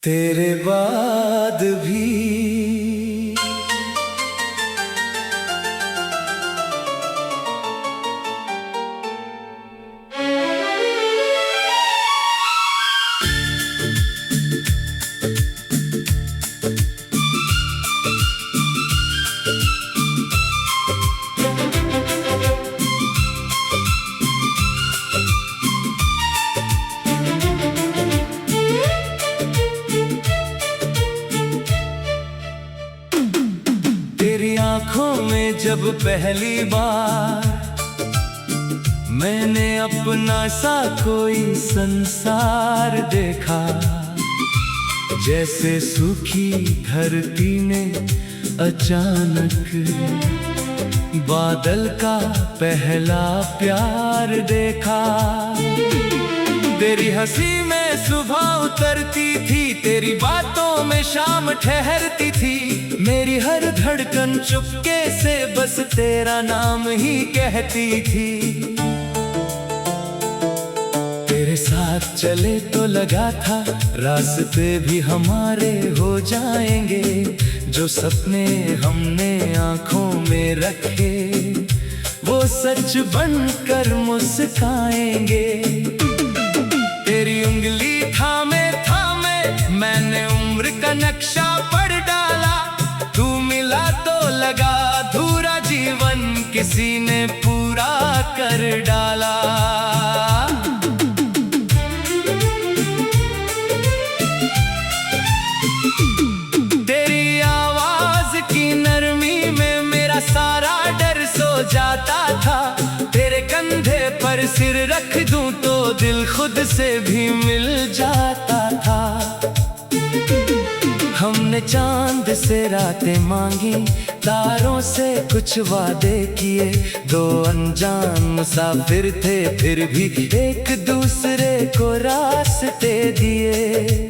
तेरे बाद भी तेरी आंखों में जब पहली बार मैंने अपना सा कोई संसार देखा, जैसे सूखी धरती ने अचानक बादल का पहला प्यार देखा। तेरी हंसी में सुबह उतरती थी, तेरी बातों में शाम ठहरती थी, मेरी हर धड़कन चुपके से बस तेरा नाम ही कहती थी। तेरे साथ चले तो लगा था रास्ते भी हमारे हो जाएंगे, जो सपने हमने आंखों में रखे वो सच बनकर मुस्काएंगे। तेरी उंगली थामे थामे मैंने उम्र का नक्शा पढ़ डाला, तू मिला तो लगा अधूरा जीवन किसी ने पूरा कर डाला। तेरी आवाज की नरमी में मेरा सारा डर सो जाता था, तेरे कंधे पर सिर रख दूं तो दिल खुद से भी मिल जाता था। हमने चांद से रातें मांगी, तारों से कुछ वादे किए, दो अनजान मुसाफिर थे फिर भी एक दूसरे को रास्ते दिए।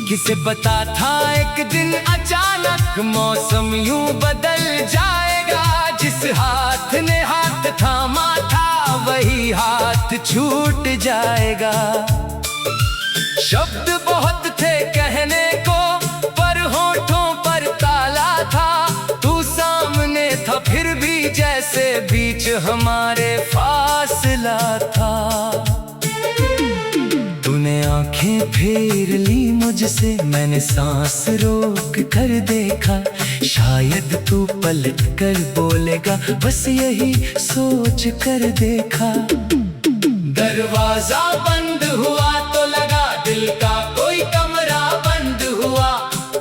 किसे पता था एक दिन अचानक मौसम यूं बदल जाएगा, जिस हाथ ने हाथ थामा था वही हाथ छूट जाएगा। शब्द बहुत थे कहने को पर होठों पर ताला था, तू सामने था फिर भी जैसे बीच हमारे फासला था। तूने आंखें फेर ली मुझसे, मैंने सांस रोक कर देखा, शायद तू पलट कर बोलेगा बस यही सोच कर देखा। दरवाजा बंद हुआ तो लगा दिल का कोई कमरा बंद हुआ,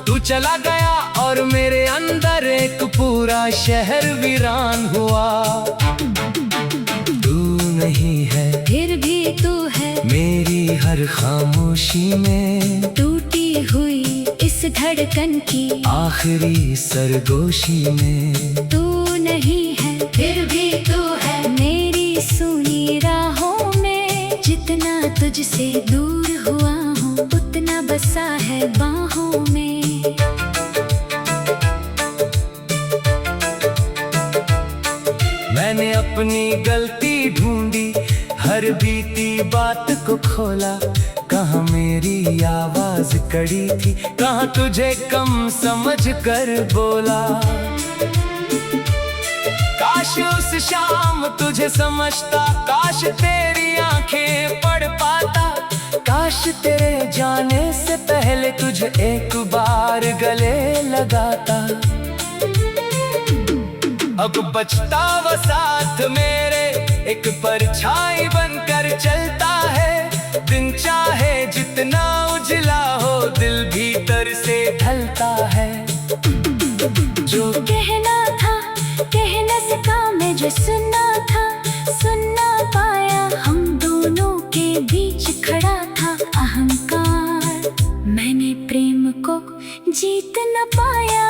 तू चला गया और मेरे अंदर एक पूरा शहर वीरान हुआ। तू नहीं है फिर भी तू है मेरी हर खामोशी में, टूटी हुई इस धड़कन की आखिरी सरगोशी में। तू नहीं है फिर भी तू है मेरी सुनी राहों में, जितना तुझसे दूर हुआ हूँ उतना बसा है बाहों में। मैंने अपनी गलती ढूंढी, हर बीती बात को खोला, कहाँ मेरी आवाज कड़ी थी, कहाँ तुझे कम समझ कर बोला। काश उस शाम तुझे समझता, काश तेरी आंखें पढ़ पाता, काश तेरे जाने से पहले तुझे एक बार गले लगाता। अब बचता वो साथ मेरे एक परछाई बनकर चलता है, दिन चाहे जितना उजला हो दिल भीतर से ढलता है। जो कहना था कह न सका मैं, जो सुनना था सुन ना पाया, हम दोनों के बीच खड़ा था अहंकार, मैंने प्रेम को जीत न पाया।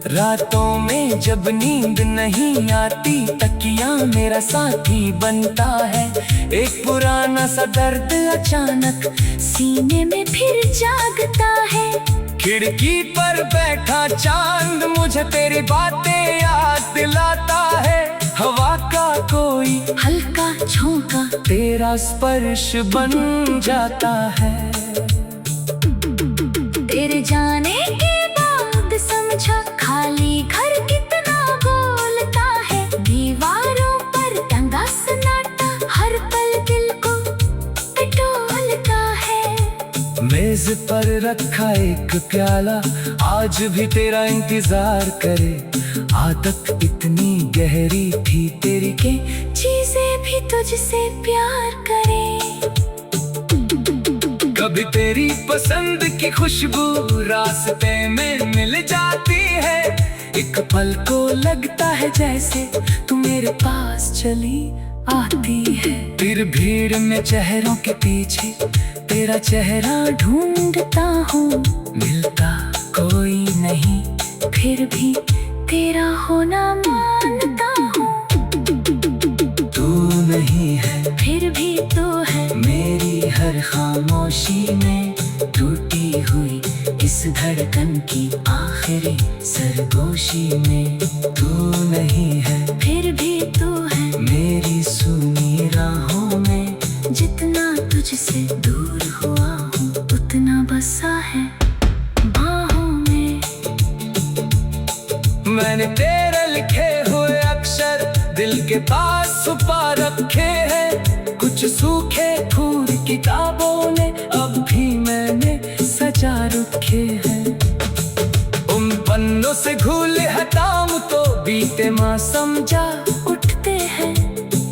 रातों में जब नींद नहीं आती तकिया मेरा साथी बनता है, एक पुराना सा दर्द अचानक सीने में फिर जागता है। खिड़की पर बैठा चांद मुझे तेरी बातें याद दिलाता है, हवा का कोई हल्का झोंका तेरा स्पर्श बन जाता है। फिर जाने के बाद समझा खाली घर कितना बोलता है। दीवारों पर टंगा सन्नाटा हर पल दिल को टटोलता है। मेज पर रखा एक प्याला आज भी तेरा इंतजार करे। आदत इतनी गहरी थी तेरी के चीजें भी तुझसे प्यार करे। कभी तेरी पसंद की खुशबू रास्ते में मिल जाती है। एक पल को लगता है जैसे तू मेरे पास चली आती है। फिर भीड़ में चेहरों के पीछे तेरा चेहरा ढूंढता हूँ, मिलता कोई नहीं फिर भी तेरा होना मानता हूँ। तू नहीं है फिर भी तू है मेरी हर खामोशी में टूटी हुई इस धड़कन की आखिरी सरगोशी में। तू नहीं है फिर भी तू है मेरी सुनी राहों में। जितना तुझसे दूर हुआ हूँ उतना बसा है बाहों में। मैंने तेरे लिखे हुए अक्षर दिल के पास छुपा रखे हैं। कुछ सूखे फूल किताबों ने अब भी मैंने सजा रखे हैं। उन पन्नों से घूले हटाम तो बीते माँ समझा उठते हैं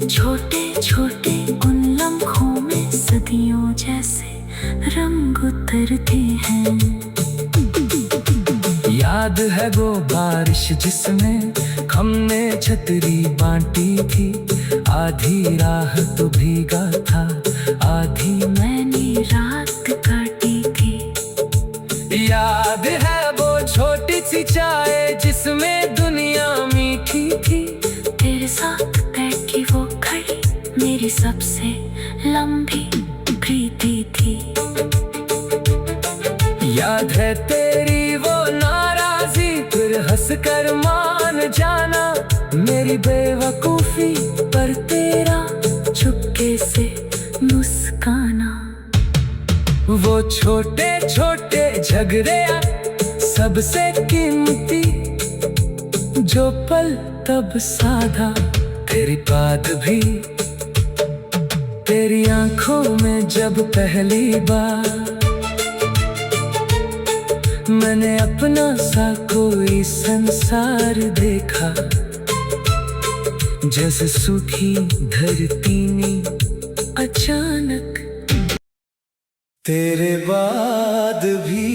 छोटे छोटे उन लम्हों में सदियों जैसे रंग उतरते हैं। याद है वो बारिश जिसमें हमने छतरी बांटी थी। आधी राह तो भीगा था आधी मैंने रात काटी थी। याद है वो छोटी सी चाय जिसमें दुनिया मीठी थी। तेरे साथ बैठी वो घड़ी मेरी सबसे लंबी प्रीति थी। याद है तेरी वो नाराजी फिर हंसकर मान जाना। मेरी बेवकूफी पर तेरा चुपके से मुस्काना। वो छोटे छोटे झगड़े सबसे कीमती जो पल तब साधा। तेरी बात भी तेरी आंखों में जब पहली बार मैंने अपना सा कोई संसार देखा। जैसे सूखी धरती में अचानक तेरे बाद भी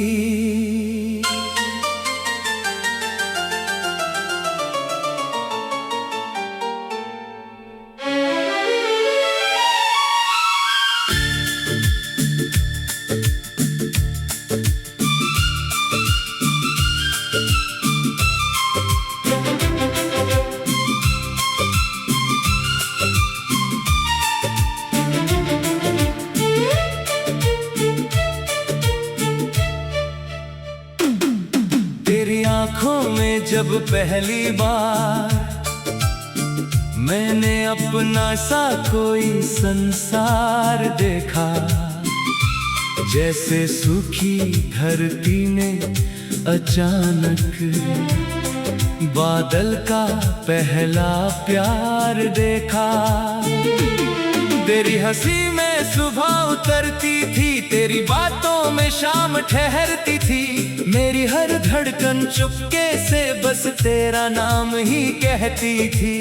आँखों में जब पहली बार मैंने अपना सा कोई संसार देखा। जैसे सूखी धरती ने अचानक बादल का पहला प्यार देखा। तेरी हंसी में सुबह उतरती थी, तेरी बातों में शाम ठहरती थी। मेरी हर धड़कन चुपके से बस तेरा नाम ही कहती थी।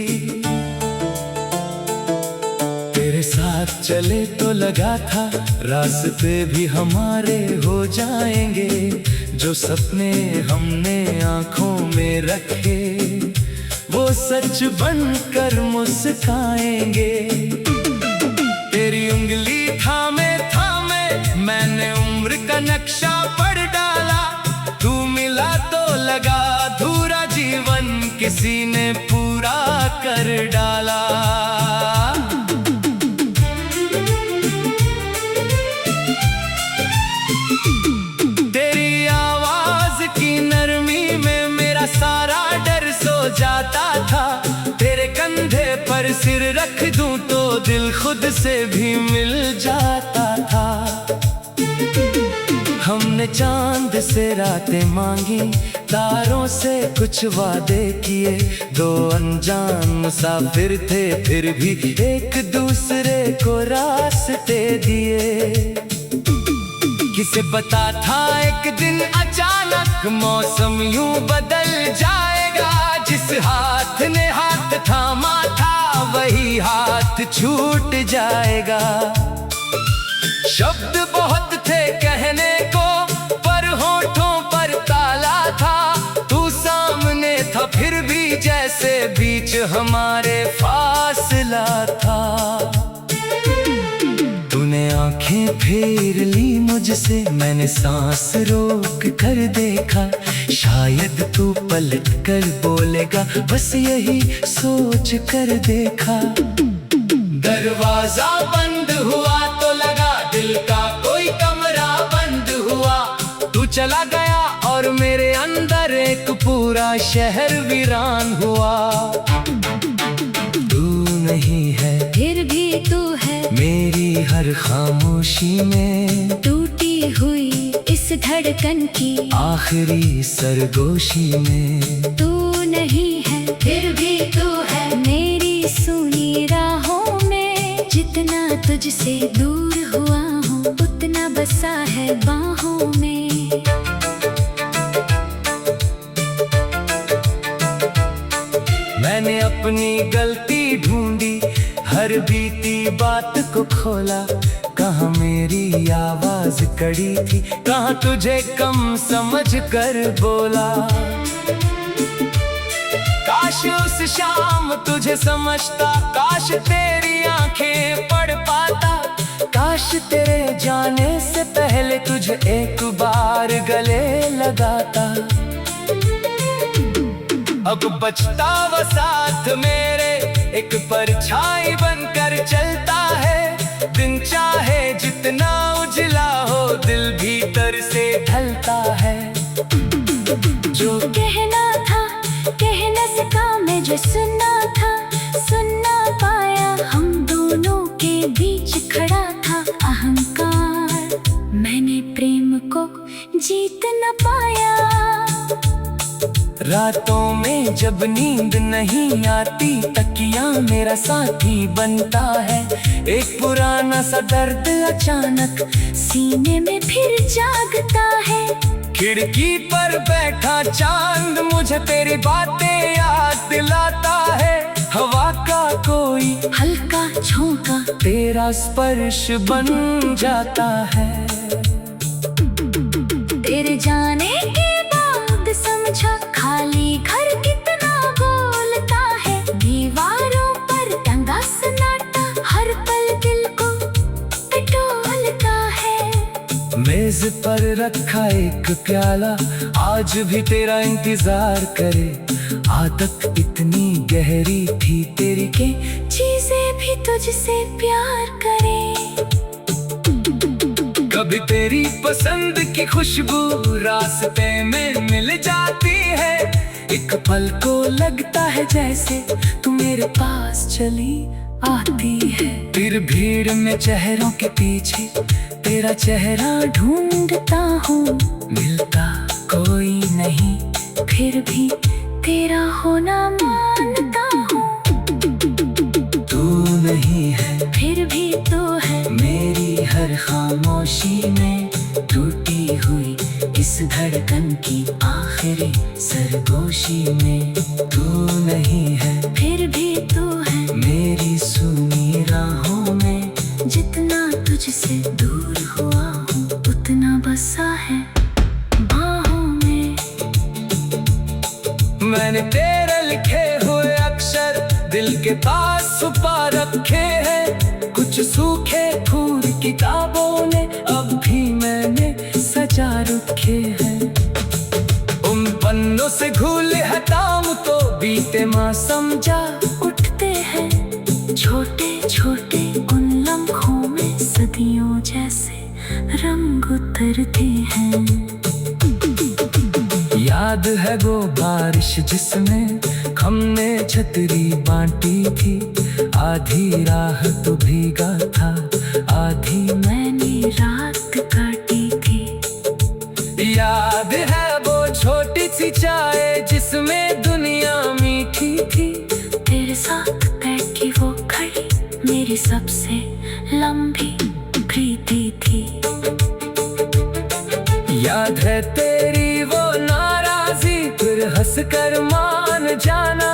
तेरे साथ चले तो लगा था रास्ते भी हमारे हो जाएंगे। जो सपने हमने आंखों में रखे वो सच बनकर मुस्काएंगे। तेरी उंगली थामे थामे मैंने उम्र का नक्शा पढ़ डाला। तू मिला तो लगा अधूरा जीवन किसी ने पूरा कर डाला। तेरी आवाज की नरमी में मेरा सारा डर सो जाता था। तेरे कंधे पर सिर रख दूं तो दिल खुद से भी मिल जाता था। हमने तूने चांद से रातें मांगी, तारों से कुछ वादे किए। दो अनजान मुसाफिर थे, फिर भी एक दूसरे को रास्ते दिए। किसे पता था एक दिन अचानक मौसम यूं बदल जाएगा। जिस हाथ ने हाथ थामा था, वही हाथ छूट जाएगा। शब्द बहुत थे कहने को, पर होठों पर ताला था। तू सामने था, फिर भी जैसे बीच हमारे फासला था। तूने आंखें फेर ली मुझसे, मैंने सांस रोक कर देखा। शायद तू पलट कर बोलेगा, बस यही सोच कर देखा। दरवाजा बंद हुआ तो लगा दिल का कोई कमरा बंद हुआ। तू चला गया और मेरे अंदर एक पूरा शहर वीरान हुआ। तू नहीं है फिर भी तू है मेरी हर खामोशी में, टूटी हुई इस धड़कन की आखिरी सरगोशी में। तू नहीं है फिर भी तू है मेरी सुनी राहों में। जितना तुझसे दूर हुआ हूँ, उतना बसा है बाहों में। मैंने अपनी गलती ढूंढी, हर बीती बात को खोला। कहाँ मेरी आवाज कड़ी थी, कहाँ तुझे कम समझ कर बोला। काश उस शाम तुझे समझता, काश तेरी आंखें पढ़ पाता। काश तेरे जाने से पहले तुझे एक बार गले लगाता। अब बचता वो साथ मेरे, एक परछाई बनकर चलता है। दिन चाहे जितना उजला हो, दिल भीतर से ढलता है। जो कहना था कह न सका मैं, जो सुनना था सुन ना पाया। हम दोनों के बीच खड़ा था अहंकार, मैंने प्रेम को जीत न पाया। रातों में जब नींद नहीं आती, तकिया मेरा साथी बनता है। एक पुराना सा दर्द अचानक सीने में फिर जागता है। खिड़की पर बैठा चांद मुझे तेरी बातें याद दिलाता है। हवा का कोई हल्का झोंका तेरा स्पर्श बन जाता है। तेरे जाने के बाद समझा खाली घर कितना बोलता है। दीवारों पर टंगा सन्नाटा, हर पल दिल को टटोलता है। मेज पर रखा एक प्याला, आज भी तेरा इंतजार करे। आदत इतनी गहरी थी तेरी के चीजें भी तुझसे प्यार करे। कभी तेरी पसंद की खुशबू रास्ते में मिल जाती है। एक पल को लगता है जैसे तू मेरे पास चली आती है। फिर भीड़ में चेहरों के पीछे तेरा चेहरा ढूंढता हूँ, मिलता कोई नहीं, फिर भी तेरा होना मानता हूँ। तू नहीं है फिर भी तू है मेरी हर खामोशी में, टूटी हुई इस धड़कन की आखिरी सरगोशी में। तू नहीं है फिर भी तू है मेरी सुनी राहों में। जितना तुझसे दूर हुआ हूँ, उतना बसा है बाहों में। मैंने तेरे लिखे हुए अक्षर दिल के पास छुपा रखे हैं। कुछ सूखे फूल किताबों ने अब भी मैंने सजा रखे हैं। उन पन्नों से घूले हटाऊं तो बीते माँ समझा उठते हैं छोटे छोटे उन लम्हों में, सदियों जैसे रंग उतरते हैं। याद है वो बारिश जिसमें हमने छतरी बांटी थी। आधी राह तो भीगा था, आधी मैंने रात काटी थी। सी चाय जिसमें दुनिया मीठी थी। तेरे साथ तय की वो घड़ी मेरी सबसे लंबी प्रीति थी। याद है तेरी वो नाराजी, फिर हंसकर मान जाना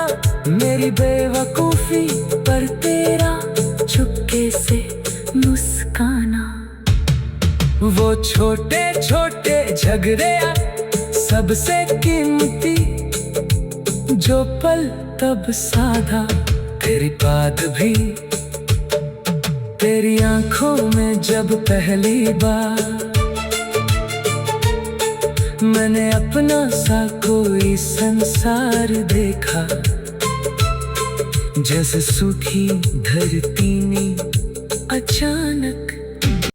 मेरी बेवकूफी पर तेरा चुपके से मुस्काना। वो छोटे छोटे झगड़े सबसे कीमती, जो पल तब साधा तेरी बात भी। तेरी आंखों में जब पहली बार मैंने अपना सा कोई संसार देखा, जैसे सूखी धरती ने अचानक